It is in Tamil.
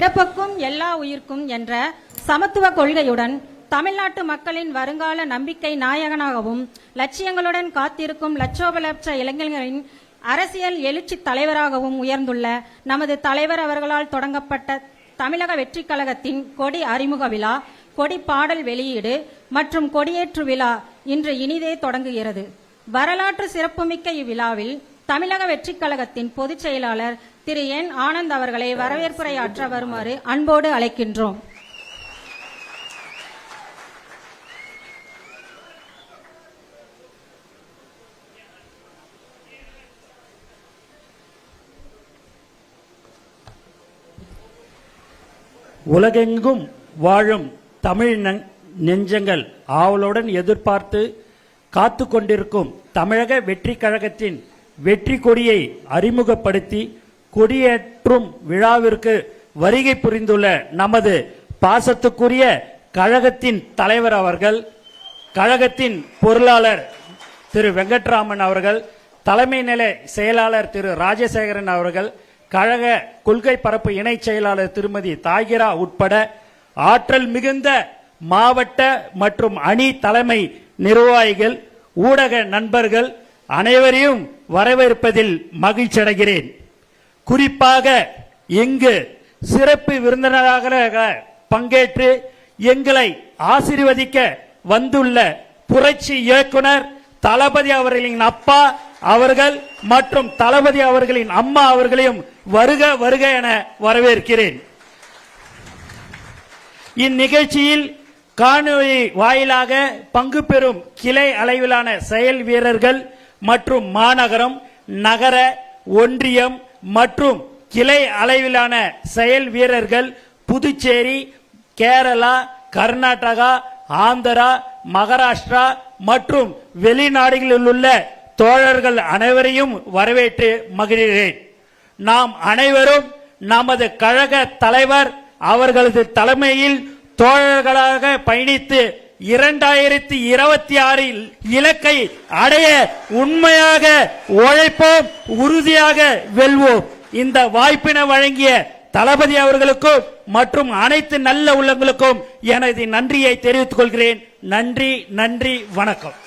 பிறப்புக்கும் எல்லா உயிர்க்கும் என்ற சமத்துவ கொள்கையுடன் தமிழ்நாட்டு மக்களின் வருங்கால நம்பிக்கை நாயகனாகவும் லட்சியங்களுடன் காத்திருக்கும் லட்சோபலட்ச இளைஞர்களின் அரசியல் எழுச்சி தலைவராகவும் உயர்ந்துள்ள நமது தலைவர் அவர்களால் தொடங்கப்பட்ட தமிழக வெற்றி கழகத்தின் கொடி அறிமுக விழா, கொடி பாடல் வெளியீடு மற்றும் கொடியேற்று விழா இன்று இனிதே தொடங்குகிறது. வரலாற்று சிறப்புமிக்க இவ்விழாவில் தமிழக வெற்றி கழகத்தின் பொதுச் செயலாளர் திரு என் ஆனந்த் அவர்களை வரவேற்புரையாற்ற வருமாறு அன்போடு அழைக்கின்றோம். உலகெங்கும் வாழும் தமிழ் நெஞ்சங்கள் ஆவலுடன் எதிர்பார்த்து காத்து கொண்டிருக்கும் தமிழக வெற்றி கழகத்தின் வெற்றி கொடியை அறிமுகப்படுத்தி கொடியேற்றும் விழாவிற்கு வருகை புரிந்துள்ள நமது பாசத்துக்குரிய கழகத்தின் தலைவர் அவர்கள், கழகத்தின் பொருளாளர் திரு வெங்கட்ராமன் அவர்கள், தலைமை நிலை செயலாளர் திரு ராஜசேகரன் அவர்கள், கழக கொள்கை பரப்பு இணை செயலாளர் திருமதி தாகிரா உட்பட ஆற்றல் மிகுந்த மாவட்ட மற்றும் அணி தலைமை நிர்வாகிகள், ஊடக நண்பர்கள் அனைவரையும் வரவேற்பதில் மகிழ்ச்சி அடைகிறேன். குறிப்பாக இங்கு சிறப்பு விருந்தினராக பங்கேற்று எங்களை ஆசீர்வதிக்க வந்துள்ள புரட்சி இயக்குனர் தளபதி அவர்களின் அப்பா அவர்கள் மற்றும் தளபதி அவர்களின் அம்மா அவர்களையும் வருக வருக என வரவேற்கிறேன். இந்நிகழ்ச்சியில் காணொலி வாயிலாக பங்கு பெறும் கிளை அளவிலான செயல் வீரர்கள் மற்றும் மாநகரம், நகர, ஒன்றியம் மற்றும் கிளை அளவிலான செயல் வீரர்கள் புதுச்சேரி, கேரளா, கர்நாடகா, ஆந்திரா, மகாராஷ்டிரா மற்றும் வெளிநாடுகளில் உள்ள தோழர்கள் அனைவரையும் வரவேற்று மகிழ்கிறேன். நாம் அனைவரும் நமது கழக தலைவர் அவர்களது தலைமையில் தோழர்களாக பயணித்து 2026 இலக்கை அடைய உண்மையாக உழைப்போம், உறுதியாக வெல்வோம். இந்த வாய்ப்பினை வழங்கிய தளபதி அவர்களுக்கும் மற்றும் அனைத்து நல்ல உள்ளங்களுக்கும் எனது நன்றியை தெரிவித்துக் கொள்கிறேன். நன்றி, நன்றி, வணக்கம்.